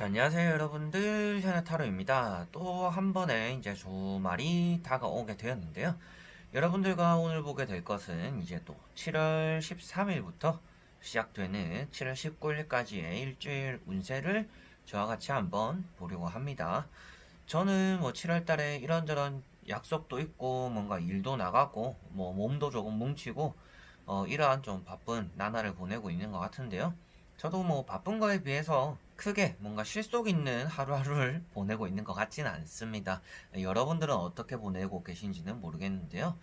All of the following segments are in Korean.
자, 안녕하세요, 여러분들. 현아타로입니다. 또 한 번의 이제 주말이 다가오게 되었는데요. 여러분들과 오늘 보게 될 것은 이제 또 7월 13일부터 시작되는 7월 19일까지의 일주일 운세를 저와 같이 한번 보려고 합니다. 저는 뭐 7월 달에 이런저런 약속도 있고 뭔가 일도 나가고 뭐 몸도 조금 뭉치고 이러한 좀 바쁜 나날을 보내고 있는 것 같은데요. 저도 뭐 바쁜 거에 비해서 크게 뭔가 실속 있는 하루하루를 보내고 있는 것 같지는 않습니다. 여러분들은 어떻게 보내고 계신지는 모르겠는데요.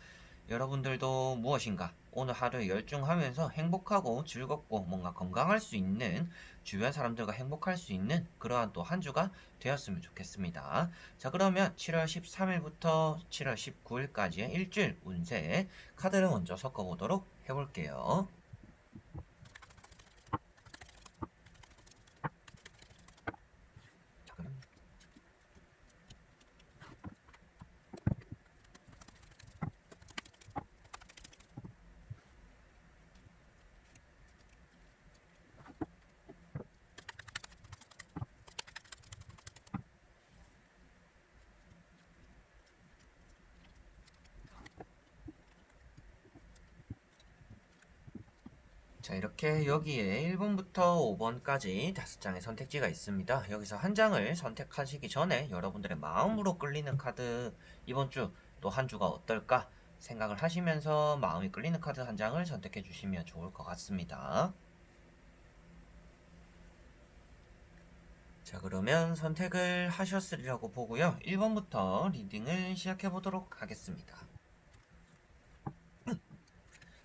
여러분들도 무엇인가 오늘 하루에 열중하면서 행복하고 즐겁고 뭔가 건강할 수 있는, 주변 사람들과 행복할 수 있는 그러한 또 한 주가 되었으면 좋겠습니다. 자, 그러면 7월 13일부터 7월 19일까지의 일주일 운세 카드를 먼저 섞어보도록 해볼게요. 자, 그럼 자, 이렇게 여기에 1번부터 5번까지 5장의 선택지가 있습니다. 여기서 한 장을 선택하시기 전에 여러분들의 마음으로 끌리는 카드, 이번 주 또 한 주가 어떨까 생각을 하시면서 마음이 끌리는 카드 한 장을 선택해 주시면 좋을 것 같습니다. 자, 그러면 선택을 하셨으리라고 보고요. 1번부터 리딩을 시작해 보도록 하겠습니다.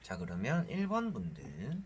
자, 그러면 1번 분들.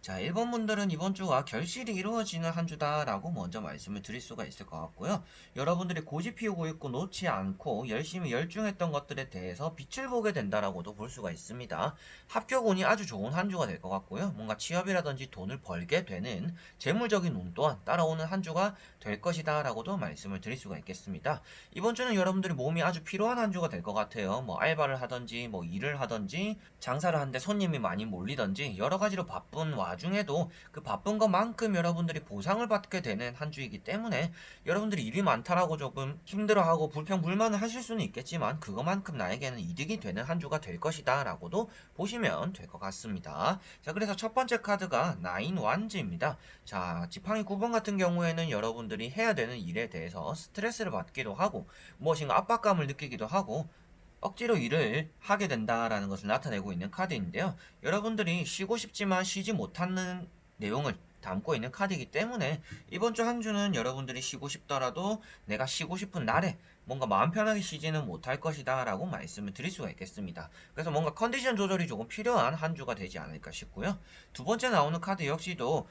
자, 1번 분들은 이번 주가 결실이 이루어지는 한 주다라고 먼저 말씀을 드릴 수가 있을 것 같고요. 여러분들이 고집 피우고 있고 놓지 않고 열심히 열중했던 것들에 대해서 빛을 보게 된다라고도 볼 수가 있습니다. 합격운이 아주 좋은 한 주가 될 것 같고요. 뭔가 취업이라든지 돈을 벌게 되는 재물적인 운 또한 따라오는 한 주가 될 것이다라고도 말씀을 드릴 수가 있겠습니다. 이번 주는 여러분들이 몸이 아주 필요한 한 주가 될 것 같아요. 뭐 알바를 하든지 뭐 일을 하든지 장사를 하는데 손님이 많이 몰리든지 여러 가지로 바쁜 와중에도 그 바쁜 것만큼 여러분들이 보상을 받게 되는 한 주이기 때문에 여러분들이 일이 많다라고 조금 힘들어하고 불평불만을 하실 수는 있겠지만 그것만큼 나에게는 이득이 되는 한 주가 될 것이다 라고도 보시면 될 것 같습니다. 자, 그래서 첫 번째 카드가 나인 완즈입니다. 자, 지팡이 9번 같은 경우에는 여러분들이 해야 되는 일에 대해서 스트레스를 받기도 하고 무엇인가 압박감을 느끼기도 하고 억지로 일을 하게 된다라는 것을 나타내고 있는 카드인데요. 여러분들이 쉬고 싶지만 쉬지 못하는 내용을 담고 있는 카드이기 때문에 이번 주 한 주는 여러분들이 쉬고 싶더라도 내가 쉬고 싶은 날에 뭔가 마음 편하게 쉬지는 못할 것이다 라고 말씀을 드릴 수가 있겠습니다. 그래서 뭔가 컨디션 조절이 조금 필요한 한 주가 되지 않을까 싶고요. 두 번째 나오는 카드 역시도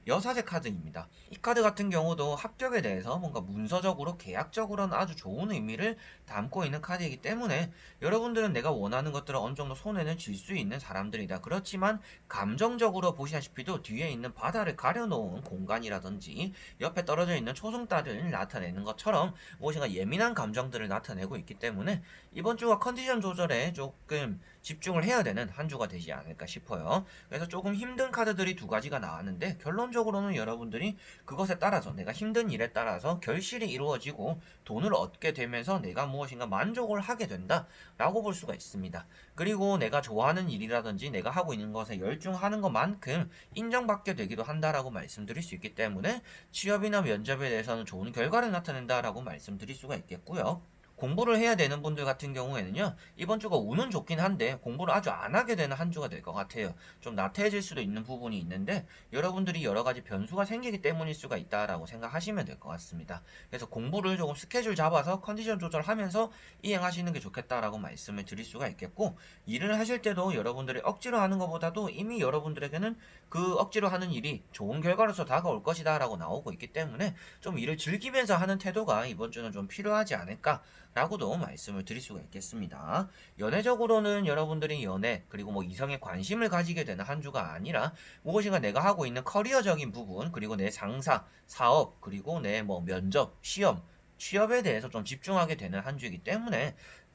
여사제 카드입니다. 이 카드 같은 경우도 합격에 대해서 뭔가 문서적으로 계약적으로는 아주 좋은 의미를 담고 있는 카드이기 때문에 여러분들은 내가 원하는 것들을 어느 정도 손에는 쥘 수 있는 사람들이다. 그렇지만 감정적으로 보시다시피도 뒤에 있는 바다를 가려놓은 공간이라든지 옆에 떨어져 있는 초승달을 나타내는 것처럼 무엇인가 예민한 감정들을 나타내고 있기 때문에 이번 주가 컨디션 조절에 조금 집중을 해야 되는 한 주가 되지 않을까 싶어요. 그래서 조금 힘든 카드들이 두 가지가 나왔는데 결론적으로는 여러분들이 그것에 따라서 내가 힘든 일에 따라서 결실이 이루어지고 돈을 얻게 되면서 내가 무엇인가 만족을 하게 된다 라고 볼 수가 있습니다. 그리고 내가 좋아하는 일이라든지 내가 하고 있는 것에 열중하는 것만큼 인정받게 되기도 한다라고 말씀드릴 수 있기 때문에 취업이나 면접에 대해서는 좋은 결과를 나타낸다라고 말씀드릴 수가 있겠고요. 공부를 해야 되는 분들 같은 경우에는요, 이번 주가 운은 좋긴 한데 공부를 아주 안 하게 되는 한 주가 될 것 같아요. 좀 나태해질 수도 있는 부분이 있는데 여러분들이 여러 가지 변수가 생기기 때문일 수가 있다라고 생각하시면 될 것 같습니다. 그래서 공부를 조금 스케줄 잡아서 컨디션 조절하면서 이행하시는 게 좋겠다라고 말씀을 드릴 수가 있겠고, 일을 하실 때도 여러분들이 억지로 하는 것보다도 이미 여러분들에게는 그 억지로 하는 일이 좋은 결과로서 다가올 것이다라고 나오고 있기 때문에 좀 일을 즐기면서 하는 태도가 이번 주는 좀 필요하지 않을까 라고도 말씀을 드릴 수가 있겠습니다. 연애적으로는 여러분들이 연애 그리고 뭐 이성에 관심을 가지게 되는 한 주가 아니라 무엇인가 내가 하고 있는 커리어적인 부분 그리고 내 상사, 사업 그리고 내 뭐 면접, 시험, 취업에 대해서 좀 집중하게 되는 한 주이기 때문에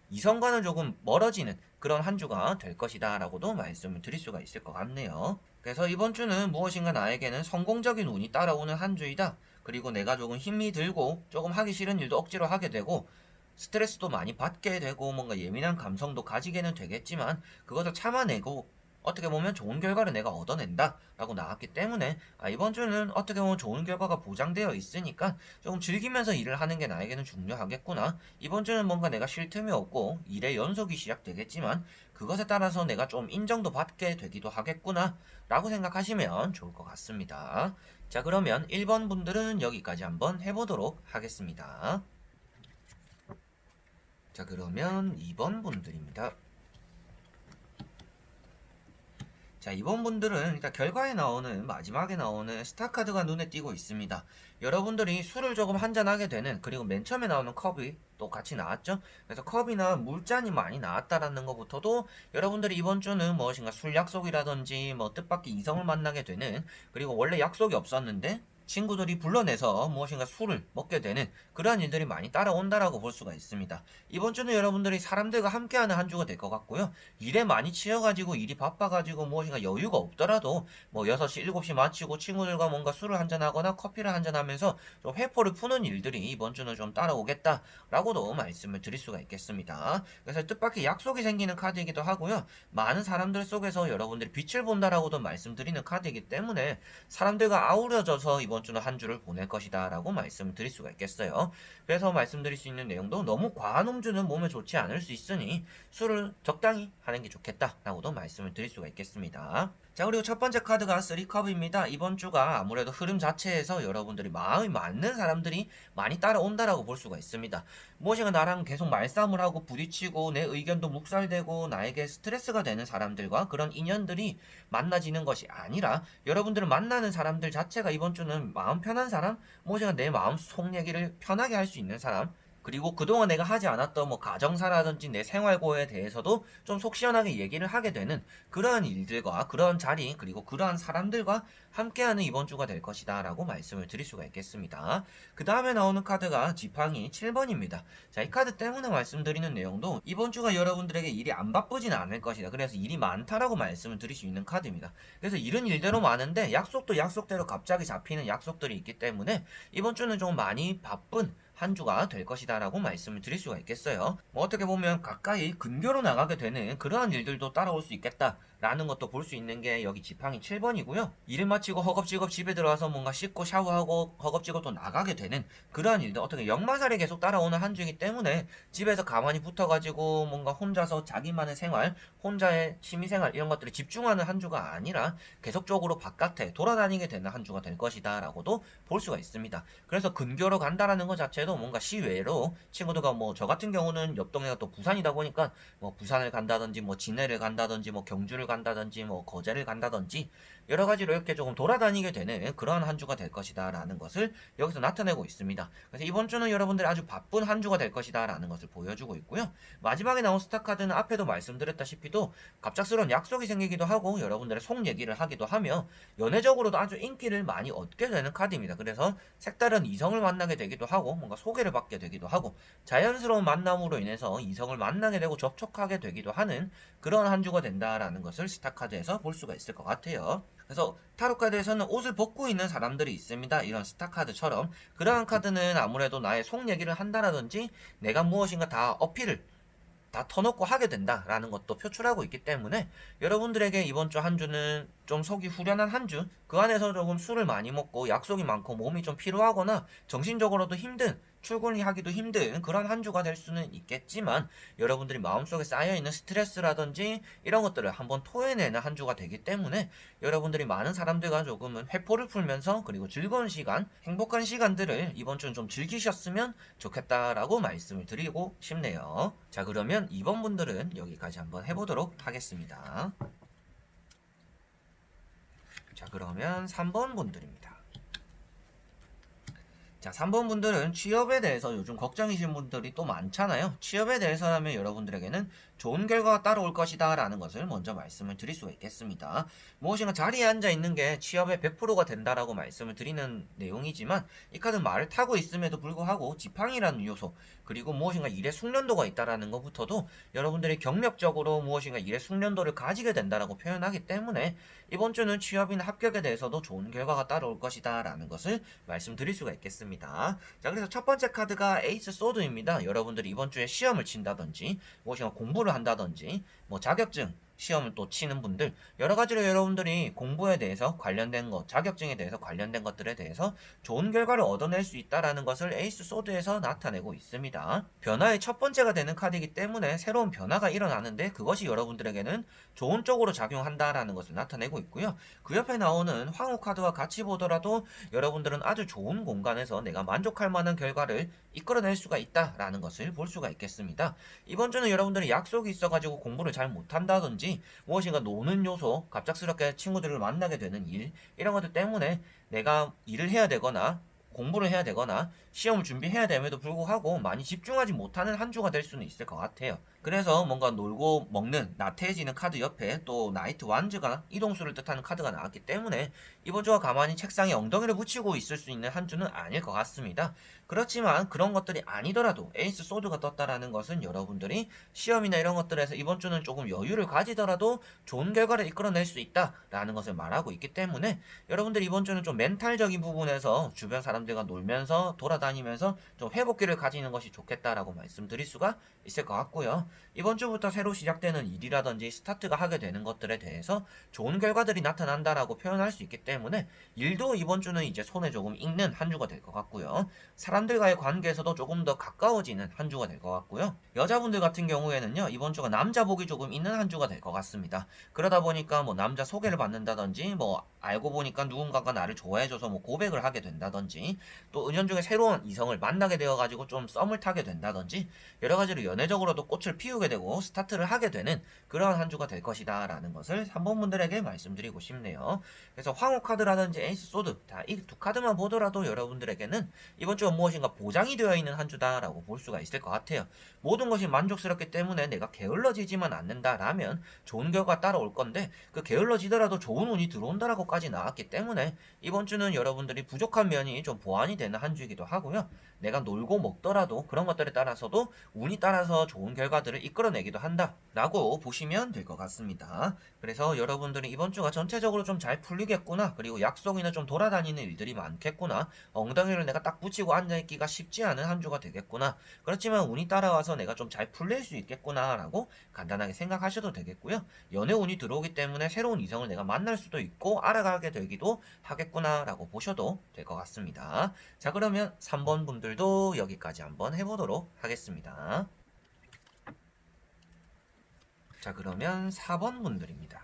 이성과는 조금 멀어지는 그런 한 주가 될 것이다 라고도 말씀을 드릴 수가 있을 것 같네요. 그래서 이번 주는 무엇인가 나에게는 성공적인 운이 따라오는 한 주이다. 그리고 내가 조금 힘이 들고 조금 하기 싫은 일도 억지로 하게 되고 스트레스도 많이 받게 되고 뭔가 예민한 감성도 가지게는 되겠지만 그것을 참아내고 어떻게 보면 좋은 결과를 내가 얻어낸다 라고 나왔기 때문에 이번 주는 어떻게 보면 좋은 결과가 보장되어 있으니까 조금 즐기면서 일을 하는 게 나에게는 중요하겠구나. 이번 주는 뭔가 내가 쉴 틈이 없고 일의 연속이 시작되겠지만 그것에 따라서 내가 좀 인정도 받게 되기도 하겠구나 라고 생각하시면 좋을 것 같습니다. 자, 그러면 1번 분들은 여기까지 한번 해보도록 하겠습니다. 자, 그러면 2번 분들입니다. 자, 이번 분들은 일단 결과에 나오는 마지막에 나오는 스타카드가 눈에 띄고 있습니다. 여러분들이 술을 조금 한잔하게 되는, 그리고 맨 처음에 나오는 컵이 또 같이 나왔죠. 그래서 컵이나 물잔이 많이 나왔다라는 것부터도 여러분들이 이번 주는 무엇인가 술 약속이라든지 뭐 뜻밖의 이성을 만나게 되는, 그리고 원래 약속이 없었는데 친구들이 불러내서 무엇인가 술을 먹게 되는 그러한 일들이 많이 따라온다라고 볼 수가 있습니다. 이번 주는 여러분들이 사람들과 함께하는 한 주가 될 것 같고요. 일에 많이 치여가지고 일이 바빠가지고 무엇인가 여유가 없더라도 뭐 6시, 7시 마치고 친구들과 뭔가 술을 한잔하거나 커피를 한잔하면서 좀 회포를 푸는 일들이 이번 주는 좀 따라오겠다라고도 말씀을 드릴 수가 있겠습니다. 그래서 뜻밖의 약속이 생기는 카드이기도 하고요. 많은 사람들 속에서 여러분들이 빛을 본다라고도 말씀드리는 카드이기 때문에 사람들과 아우러져서 이번 주는 한 주를 보낼 것이다 라고 말씀을 드릴 수가 있겠어요. 그래서 말씀드릴 수 있는 내용도 너무 과한 음주는 몸에 좋지 않을 수 있으니 술을 적당히 하는 게 좋겠다 라고도 말씀을 드릴 수가 있겠습니다. 자, 그리고 첫 번째 카드가 3컵입니다. 이번 주가 아무래도 흐름 자체에서 여러분들이 마음이 맞는 사람들이 많이 따라온다라고 볼 수가 있습니다. 무엇인가 나랑 계속 말싸움을 하고 부딪히고 내 의견도 묵살되고 나에게 스트레스가 되는 사람들과 그런 인연들이 만나지는 것이 아니라 여러분들을 만나는 사람들 자체가 이번 주는 마음 편한 사람, 무엇인가 내 마음 속 얘기를 편하게 할 수 있는 사람, 그리고 그동안 내가 하지 않았던 뭐 가정사라든지 내 생활고에 대해서도 좀 속 시원하게 얘기를 하게 되는 그러한 일들과 그러한 자리, 그리고 그러한 사람들과 함께하는 이번 주가 될 것이다 라고 말씀을 드릴 수가 있겠습니다. 그 다음에 나오는 카드가 지팡이 7번입니다. 자, 이 카드 때문에 말씀드리는 내용도 이번 주가 여러분들에게 일이 안 바쁘진 않을 것이다. 그래서 일이 많다라고 말씀을 드릴 수 있는 카드입니다. 그래서 일은 일대로 많은데 약속도 약속대로 갑자기 잡히는 약속들이 있기 때문에 이번 주는 좀 많이 바쁜 한 주가 될 것이다 라고 말씀을 드릴 수가 있겠어요. 뭐 어떻게 보면 가까이 근교로 나가게 되는 그러한 일들도 따라올 수 있겠다 라는 것도 볼 수 있는 게 여기 지팡이 7번이고요. 일을 마치고 허겁지겁 집에 들어와서 뭔가 씻고 샤워하고 허겁지겁 또 나가게 되는 그러한 일들, 어떻게 역마살이 계속 따라오는 한 주이기 때문에 집에서 가만히 붙어가지고 뭔가 혼자서 자기만의 생활, 혼자의 취미생활 이런 것들에 집중하는 한 주가 아니라 계속적으로 바깥에 돌아다니게 되는 한 주가 될 것이다 라고도 볼 수가 있습니다. 그래서 근교로 간다라는 것 자체도 뭔가 시외로 친구들과 뭐 저 같은 경우는 옆 동네가 또 부산이다 보니까 뭐 부산을 간다든지 뭐 진해를 간다든지 뭐 경주를 간다든지 뭐 거제를 간다든지 여러 가지로 이렇게 조금 돌아다니게 되는 그러한 한 주가 될 것이다 라는 것을 여기서 나타내고 있습니다. 그래서 이번 주는 여러분들이 아주 바쁜 한 주가 될 것이다 라는 것을 보여주고 있고요. 마지막에 나온 스타카드는 앞에도 말씀드렸다시피도 갑작스러운 약속이 생기기도 하고 여러분들의 속 얘기를 하기도 하며 연애적으로도 아주 인기를 많이 얻게 되는 카드입니다. 그래서 색다른 이성을 만나게 되기도 하고 뭔가 소개를 받게 되기도 하고 자연스러운 만남으로 인해서 이성을 만나게 되고 접촉하게 되기도 하는 그런 한 주가 된다라는 것을 스타카드에서 볼 수가 있을 것 같아요. 그래서 타로카드에서는 옷을 벗고 있는 사람들이 있습니다. 이런 스타카드처럼 그러한 카드는 아무래도 나의 속 얘기를 한다라든지 내가 무엇인가 다 어필을 다 터놓고 하게 된다라는 것도 표출하고 있기 때문에 여러분들에게 이번 주 한 주는 좀 속이 후련한 한 주, 그 안에서 조금 술을 많이 먹고 약속이 많고 몸이 좀 피로하거나 정신적으로도 힘든, 출근이 하기도 힘든 그런 한 주가 될 수는 있겠지만 여러분들이 마음속에 쌓여있는 스트레스라든지 이런 것들을 한번 토해내는 한 주가 되기 때문에 여러분들이 많은 사람들과 조금은 회포를 풀면서 그리고 즐거운 시간, 행복한 시간들을 이번 주는 좀 즐기셨으면 좋겠다라고 말씀을 드리고 싶네요. 자, 그러면 이번 분들은 여기까지 한번 해보도록 하겠습니다. 자, 그러면 3번 분들입니다. 자, 3번 분들은 취업에 대해서 요즘 걱정이신 분들이 또 많잖아요. 취업에 대해서라면 여러분들에게는 좋은 결과가 따라올 것이다 라는 것을 먼저 말씀을 드릴 수가 있겠습니다. 무엇인가 자리에 앉아 있는 게 취업의 100%가 된다라고 말씀을 드리는 내용이지만, 이 카드는 말을 타고 있음에도 불구하고 지팡이라는 요소, 그리고 무엇인가 일의 숙련도가 있다라는 것부터도 여러분들이 경력적으로 무엇인가 일의 숙련도를 가지게 된다라고 표현하기 때문에, 이번 주는 취업이나 합격에 대해서도 좋은 결과가 따라올 것이다 라는 것을 말씀드릴 수가 있겠습니다. 자, 그래서 첫 번째 카드가 에이스 소드입니다. 여러분들이 이번 주에 시험을 친다든지 무엇인가 공부를 한다든지 뭐 자격증 시험을 또 치는 분들, 여러 가지로 여러분들이 공부에 대해서 관련된 것, 자격증에 대해서 관련된 것들에 대해서 좋은 결과를 얻어낼 수 있다라는 것을 에이스 소드에서 나타내고 있습니다. 변화의 첫 번째가 되는 카드이기 때문에 새로운 변화가 일어나는데 그것이 여러분들에게는 좋은 쪽으로 작용한다라는 것을 나타내고 있고요. 그 옆에 나오는 황후 카드와 같이 보더라도 여러분들은 아주 좋은 공간에서 내가 만족할 만한 결과를 이끌어낼 수가 있다라는 것을 볼 수가 있겠습니다. 이번 주는 여러분들이 약속이 있어가지고 공부를 잘 못한다든지 무엇인가 노는 요소, 갑작스럽게 친구들을 만나게 되는 일, 이런 것들 때문에 내가 일을 해야 되거나 공부를 해야 되거나 시험을 준비해야 됨에도 불구하고 많이 집중하지 못하는 한 주가 될 수는 있을 것 같아요. 그래서 뭔가 놀고 먹는 나태해지는 카드 옆에 또 나이트 완즈가 이동수를 뜻하는 카드가 나왔기 때문에 이번 주와 가만히 책상에 엉덩이를 붙이고 있을 수 있는 한 주는 아닐 것 같습니다. 그렇지만 그런 것들이 아니더라도 에이스 소드가 떴다라는 것은 여러분들이 시험이나 이런 것들에서 이번 주는 조금 여유를 가지더라도 좋은 결과를 이끌어낼 수 있다라는 것을 말하고 있기 때문에, 여러분들이 이번 주는 좀 멘탈적인 부분에서 주변 사람들과 놀면서 돌아다니면서 좀 회복기를 가지는 것이 좋겠다라고 말씀드릴 수가 있을 것 같고요. 이번 주부터 새로 시작되는 일이라든지 스타트가 하게 되는 것들에 대해서 좋은 결과들이 나타난다라고 표현할 수 있기 때문에 일도 이번 주는 이제 손에 조금 익는 한 주가 될 것 같고요. 사람들과의 관계에서도 조금 더 가까워지는 한 주가 될 것 같고요. 여자분들 같은 경우에는요, 이번 주가 남자 복이 조금 있는 한 주가 될 것 같습니다. 그러다 보니까 뭐 남자 소개를 받는다든지, 뭐 알고 보니까 누군가가 나를 좋아해줘서 뭐 고백을 하게 된다든지, 또 은연중에 새로운 이성을 만나게 되어가지고 좀 썸을 타게 된다든지, 여러 가지로 연애적으로도 꽃을 피우게 되고 스타트를 하게 되는 그러한 한 주가 될 것이다 라는 것을 3번 분들에게 말씀드리고 싶네요. 그래서 황후 카드라든지 에이스 소드, 이 두 카드만 보더라도 여러분들에게는 이번 주가 무엇인가 보장이 되어 있는 한 주다라고 볼 수가 있을 것 같아요. 모든 것이 만족스럽기 때문에 내가 게을러지지만 않는다라면 좋은 결과가 따라올 건데, 그 게을러지더라도 좋은 운이 들어온다라고까지 나왔기 때문에 이번 주는 여러분들이 부족한 면이 좀 보완이 되는 한 주이기도 하고요. 내가 놀고 먹더라도 그런 것들에 따라서도 운이 따라서 좋은 결과들을 이끌어내기도 한다라고 보시면 될 것 같습니다. 그래서 여러분들이 이번 주가 전체적으로 좀 잘 풀리겠구나, 그리고 약속이나 좀 돌아다니는 일들이 많겠구나, 엉덩이를 내가 딱 붙이고 앉아있기가 쉽지 않은 한 주가 되겠구나, 그렇지만 운이 따라와서 내가 좀 잘 풀릴 수 있겠구나 라고 간단하게 생각하셔도 되겠고요. 연애 운이 들어오기 때문에 새로운 이성을 내가 만날 수도 있고 알아가게 되기도 하겠구나 라고 보셔도 될 것 같습니다. 자, 그러면 3번 분들도 여기까지 한번 해보도록 하겠습니다. 자, 그러면 4번 분들입니다.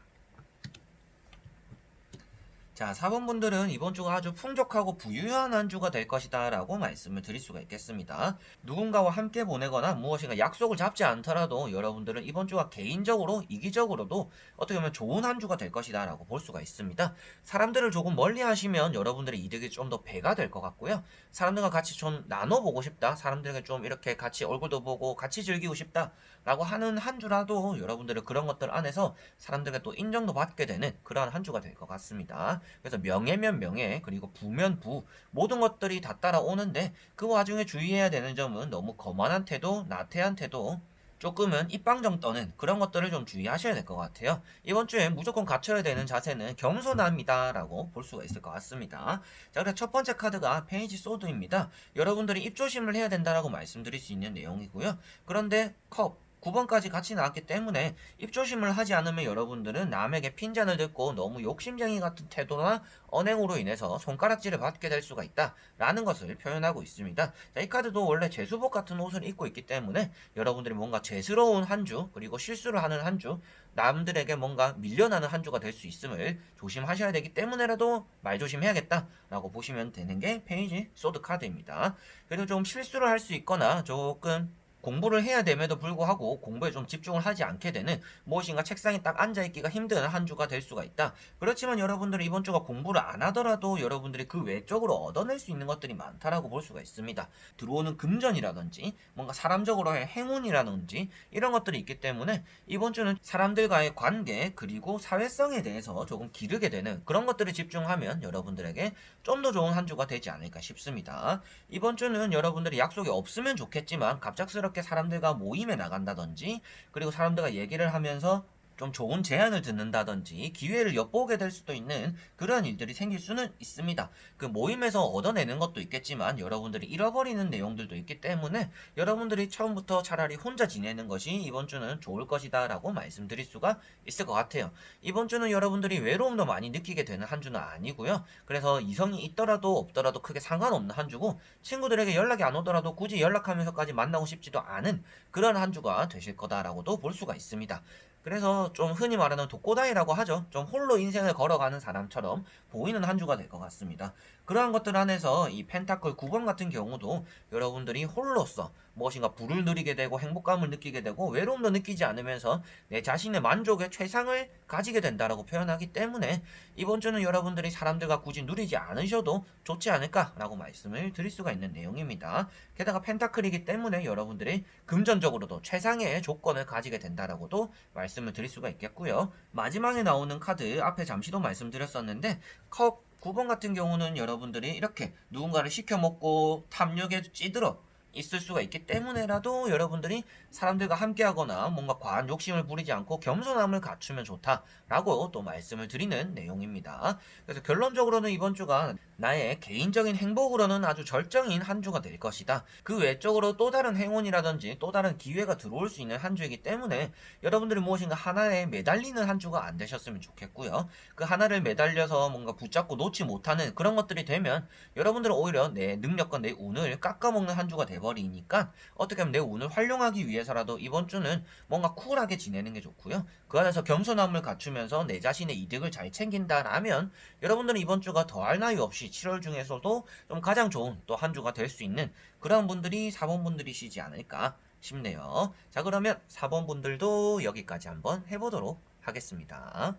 자, 4번 분들은 이번 주가 아주 풍족하고 부유한 한 주가 될 것이다 라고 말씀을 드릴 수가 있겠습니다. 누군가와 함께 보내거나 무엇인가 약속을 잡지 않더라도 여러분들은 이번 주가 개인적으로 이기적으로도 어떻게 보면 좋은 한 주가 될 것이다 라고 볼 수가 있습니다. 사람들을 조금 멀리 하시면 여러분들의 이득이 좀 더 배가 될 것 같고요. 사람들과 같이 좀 나눠보고 싶다, 사람들에게 좀 이렇게 같이 얼굴도 보고 같이 즐기고 싶다 라고 하는 한 주라도 여러분들은 그런 것들 안에서 사람들에게 또 인정도 받게 되는 그러한 한 주가 될 것 같습니다. 그래서 명예면 명예, 그리고 부면 부, 모든 것들이 다 따라오는데 그 와중에 주의해야 되는 점은 너무 거만한 태도, 나태한 태도, 조금은 입방정 떠는 그런 것들을 좀 주의하셔야 될 것 같아요. 이번 주에 무조건 갖춰야 되는 자세는 겸손합니다 라고 볼 수가 있을 것 같습니다. 자, 그래서 첫 번째 카드가 페이지 소드입니다. 여러분들이 입조심을 해야 된다라고 말씀드릴 수 있는 내용이고요. 그런데 컵 9번까지 같이 나왔기 때문에 입조심을 하지 않으면 여러분들은 남에게 핀잔을 듣고 너무 욕심쟁이 같은 태도나 언행으로 인해서 손가락질을 받게 될 수가 있다 라는 것을 표현하고 있습니다. 자, 이 카드도 원래 제수복 같은 옷을 입고 있기 때문에 여러분들이 뭔가 죄스러운 한 주, 그리고 실수를 하는 한 주, 남들에게 뭔가 밀려나는 한 주가 될 수 있음을 조심하셔야 되기 때문에라도 말조심해야겠다 라고 보시면 되는 게 페이지 소드 카드입니다. 그리고 좀 실수를 할 수 있거나 조금 공부를 해야 됨에도 불구하고 공부에 좀 집중을 하지 않게 되는, 무엇인가 책상에 딱 앉아있기가 힘든 한 주가 될 수가 있다. 그렇지만 여러분들은 이번 주가 공부를 안 하더라도 여러분들이 그 외적으로 얻어낼 수 있는 것들이 많다라고 볼 수가 있습니다. 들어오는 금전이라든지 뭔가 사람적으로의 행운이라든지 이런 것들이 있기 때문에 이번 주는 사람들과의 관계 그리고 사회성에 대해서 조금 기르게 되는 그런 것들을 집중하면 여러분들에게 좀 더 좋은 한 주가 되지 않을까 싶습니다. 이번 주는 여러분들이 약속이 없으면 좋겠지만 갑작스럽게 사람들과 모임에 나간다든지, 그리고 사람들과 얘기를 하면서 좀 좋은 제안을 듣는다든지 기회를 엿보게 될 수도 있는 그런 일들이 생길 수는 있습니다. 그 모임에서 얻어내는 것도 있겠지만 여러분들이 잃어버리는 내용들도 있기 때문에 여러분들이 처음부터 차라리 혼자 지내는 것이 이번 주는 좋을 것이다 라고 말씀드릴 수가 있을 것 같아요. 이번 주는 여러분들이 외로움도 많이 느끼게 되는 한 주는 아니고요. 그래서 이성이 있더라도 없더라도 크게 상관없는 한 주고, 친구들에게 연락이 안 오더라도 굳이 연락하면서까지 만나고 싶지도 않은 그런 한 주가 되실 거다라고도 볼 수가 있습니다. 그래서 좀 흔히 말하는 독고다이라고 하죠. 좀 홀로 인생을 걸어가는 사람처럼 보이는 한 주가 될 것 같습니다. 그러한 것들 안에서 이 펜타클 9번 같은 경우도 여러분들이 홀로서 무엇인가 부를 누리게 되고 행복감을 느끼게 되고 외로움도 느끼지 않으면서 내 자신의 만족의 최상을 가지게 된다라고 표현하기 때문에 이번 주는 여러분들이 사람들과 굳이 누리지 않으셔도 좋지 않을까라고 말씀을 드릴 수가 있는 내용입니다. 게다가 펜타클이기 때문에 여러분들이 금전적으로도 최상의 조건을 가지게 된다라고도 말씀을 드릴 수가 있겠고요. 마지막에 나오는 카드 앞에 잠시도 말씀드렸었는데, 컵 9번 같은 경우는 여러분들이 이렇게 누군가를 시켜먹고 탐욕에 찌들어 있을 수가 있기 때문에라도 여러분들이 사람들과 함께하거나 뭔가 과한 욕심을 부리지 않고 겸손함을 갖추면 좋다라고 또 말씀을 드리는 내용입니다. 그래서 결론적으로는 이번 주가 나의 개인적인 행복으로는 아주 절정인 한 주가 될 것이다. 그 외적으로 또 다른 행운이라든지 또 다른 기회가 들어올 수 있는 한 주이기 때문에 여러분들이 무엇인가 하나에 매달리는 한 주가 안 되셨으면 좋겠고요. 그 하나를 매달려서 뭔가 붙잡고 놓지 못하는 그런 것들이 되면 여러분들은 오히려 내 능력과 내 운을 깎아먹는 한 주가 돼버리니까 어떻게 하면 내 운을 활용하기 위해서라도 이번 주는 뭔가 쿨하게 지내는 게 좋고요. 그 안에서 겸손함을 갖추면서 내 자신의 이득을 잘 챙긴다라면 여러분들은 이번 주가 더할 나위 없이 7월 중에서도 좀 가장 좋은 또 한 주가 될 수 있는 그런 분들이 4번 분들이시지 않을까 싶네요. 자, 그러면 4번 분들도 여기까지 한번 해보도록 하겠습니다.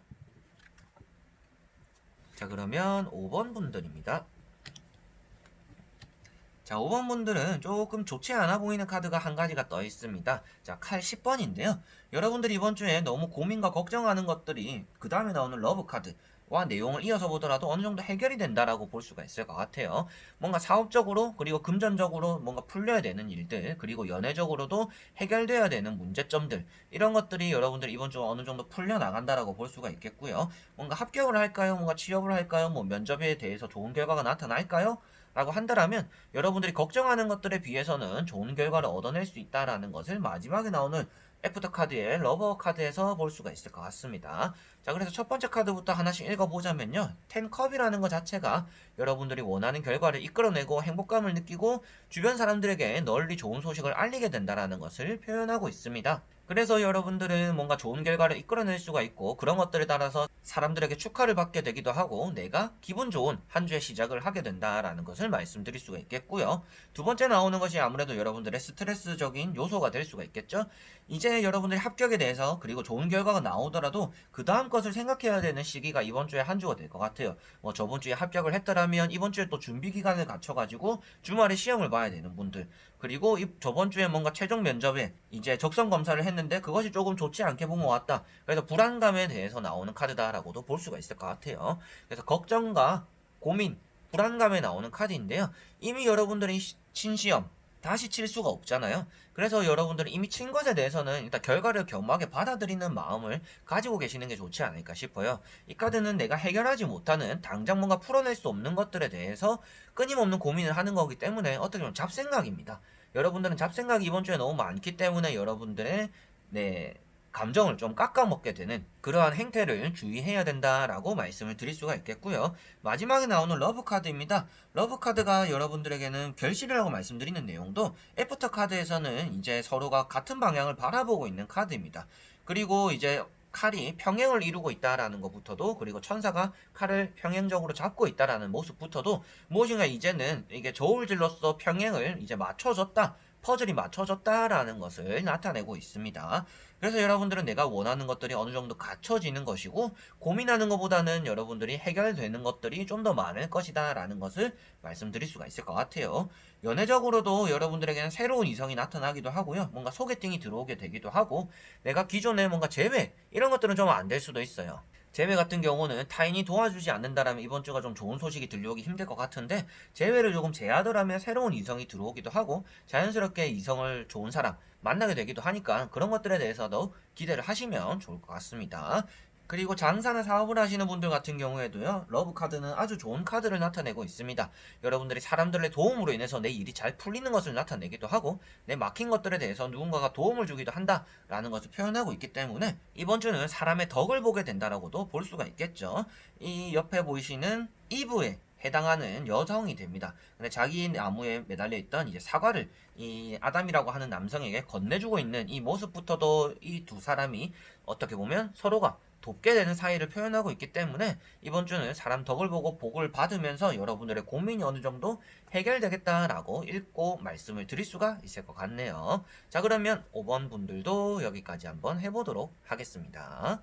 자, 그러면 5번 분들입니다. 자, 5번 분들은 조금 좋지 않아 보이는 카드가 한 가지가 떠 있습니다. 자, 칼 10번인데요. 여러분들이 이번 주에 너무 고민과 걱정하는 것들이 그 다음에 나오는 러브 카드와 내용을 이어서 보더라도 어느 정도 해결이 된다라고 볼 수가 있을 것 같아요. 뭔가 사업적으로 그리고 금전적으로 뭔가 풀려야 되는 일들, 그리고 연애적으로도 해결돼야 되는 문제점들, 이런 것들이 여러분들 이번 주 어느 정도 풀려 나간다라고 볼 수가 있겠고요. 뭔가 합격을 할까요? 뭔가 취업을 할까요? 뭐 면접에 대해서 좋은 결과가 나타날까요? 라고 한다라면 여러분들이 걱정하는 것들에 비해서는 좋은 결과를 얻어낼 수 있다라는 것을 마지막에 나오는 애프터 카드의 러버 카드에서 볼 수가 있을 것 같습니다. 자, 그래서 첫 번째 카드부터 하나씩 읽어보자면요. 10컵이라는 것 자체가 여러분들이 원하는 결과를 이끌어내고 행복감을 느끼고 주변 사람들에게 널리 좋은 소식을 알리게 된다라는 것을 표현하고 있습니다. 그래서 여러분들은 뭔가 좋은 결과를 이끌어낼 수가 있고 그런 것들에 따라서 사람들에게 축하를 받게 되기도 하고 내가 기분 좋은 한 주의 시작을 하게 된다라는 것을 말씀드릴 수가 있겠고요. 두 번째 나오는 것이 아무래도 여러분들의 스트레스적인 요소가 될 수가 있겠죠. 이제 여러분들이 합격에 대해서 그리고 좋은 결과가 나오더라도 그 다음 것을 생각해야 되는 시기가 이번 주에 한 주가 될 것 같아요. 뭐 저번 주에 합격을 했더라면 이번 주에 또 준비 기간을 갖춰가지고 주말에 시험을 봐야 되는 분들, 그리고 저번 주에 뭔가 최종 면접에 이제 적성 검사를 했는데 그것이 조금 좋지 않게 본 것 같다. 그래서 불안감에 대해서 나오는 카드다라고도 볼 수가 있을 것 같아요. 그래서 걱정과 고민, 불안감에 나오는 카드인데요. 이미 여러분들이 친 시험 다시 칠 수가 없잖아요. 그래서 여러분들이 이미 친 것에 대해서는 일단 결과를 겸하게 받아들이는 마음을 가지고 계시는 게 좋지 않을까 싶어요. 이 카드는 내가 해결하지 못하는 당장 뭔가 풀어낼 수 없는 것들에 대해서 끊임없는 고민을 하는 거기 때문에 어떻게 보면 잡생각입니다. 여러분들은 잡생각이 이번 주에 너무 많기 때문에 여러분들의 감정을 좀 깎아먹게 되는 그러한 행태를 주의해야 된다라고 말씀을 드릴 수가 있겠고요. 마지막에 나오는 러브 카드입니다. 러브 카드가 여러분들에게는 결실이라고 말씀드리는 내용도 애프터 카드에서는 이제 서로가 같은 방향을 바라보고 있는 카드입니다. 그리고 이제 칼이 평행을 이루고 있다라는 것부터도, 그리고 천사가 칼을 평행적으로 잡고 있다라는 모습부터도 무엇인가 이제는 이게 저울질로서 평행을 이제 맞춰줬다 퍼즐이 맞춰졌다라는 것을 나타내고 있습니다. 그래서 여러분들은 내가 원하는 것들이 어느 정도 갖춰지는 것이고 고민하는 것보다는 여러분들이 해결되는 것들이 좀 더 많을 것이다 라는 것을 말씀드릴 수가 있을 것 같아요. 연애적으로도 여러분들에게는 새로운 이성이 나타나기도 하고요. 뭔가 소개팅이 들어오게 되기도 하고 내가 기존에 뭔가 제외 이런 것들은 좀 안 될 수도 있어요. 제외 같은 경우는 타인이 도와주지 않는다라면 이번 주가 좀 좋은 소식이 들려오기 힘들 것 같은데 제외를 조금 제하더라면 하면 새로운 이성이 들어오기도 하고 자연스럽게 이성을 좋은 사람 만나게 되기도 하니까 그런 것들에 대해서도 기대를 하시면 좋을 것 같습니다. 그리고 장사나 사업을 하시는 분들 같은 경우에도요, 러브 카드는 아주 좋은 카드를 나타내고 있습니다. 여러분들이 사람들의 도움으로 인해서 내 일이 잘 풀리는 것을 나타내기도 하고, 내 막힌 것들에 대해서 누군가가 도움을 주기도 한다라는 것을 표현하고 있기 때문에, 이번 주는 사람의 덕을 보게 된다라고도 볼 수가 있겠죠. 이 옆에 보이시는 이브에 해당하는 여성이 됩니다. 근데 자기 나무에 매달려 있던 이제 사과를 이 아담이라고 하는 남성에게 건네주고 있는 이 모습부터도 이 두 사람이 어떻게 보면 서로가 돕게 되는 사이를 표현하고 있기 때문에 이번 주는 사람 덕을 보고 복을 받으면서 여러분들의 고민이 어느 정도 해결되겠다라고 읽고 말씀을 드릴 수가 있을 것 같네요. 자, 그러면 5번 분들도 여기까지 한번 해보도록 하겠습니다.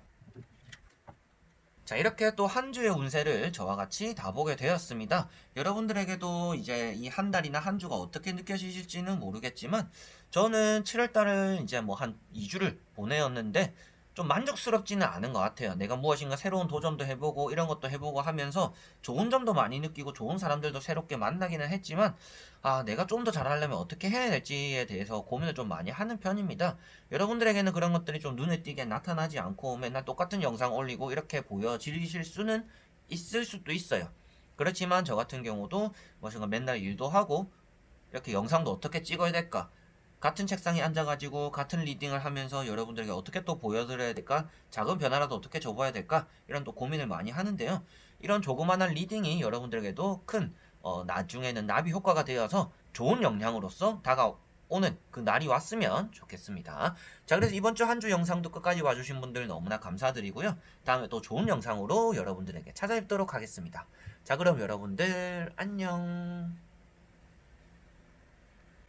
자, 이렇게 또 한 주의 운세를 저와 같이 다 보게 되었습니다. 여러분들에게도 이제 이 한 달이나 한 주가 어떻게 느껴지실지는 모르겠지만 저는 7월달을 이제 뭐 한 2주를 보내었는데 좀 만족스럽지는 않은 것 같아요. 내가 무엇인가 새로운 도전도 해보고 이런 것도 해보고 하면서 좋은 점도 많이 느끼고 좋은 사람들도 새롭게 만나기는 했지만 내가 좀 더 잘하려면 어떻게 해야 될지에 대해서 고민을 좀 많이 하는 편입니다. 여러분들에게는 그런 것들이 좀 눈에 띄게 나타나지 않고 맨날 똑같은 영상 올리고 이렇게 보여지실 수는 있을 수도 있어요. 그렇지만 저 같은 경우도 무엇인가 맨날 일도 하고 이렇게 영상도 어떻게 찍어야 될까? 같은 책상에 앉아가지고 같은 리딩을 하면서 여러분들에게 어떻게 또 보여드려야 될까? 작은 변화라도 어떻게 줘봐야 될까? 이런 또 고민을 많이 하는데요. 이런 조그만한 리딩이 여러분들에게도 큰 나중에는 나비 효과가 되어서 좋은 영향으로서 다가오는 그 날이 왔으면 좋겠습니다. 자, 그래서 이번 주 한 주 영상도 끝까지 와주신 분들 너무나 감사드리고요. 다음에 또 좋은 영상으로 여러분들에게 찾아뵙도록 하겠습니다. 자, 그럼 여러분들 안녕.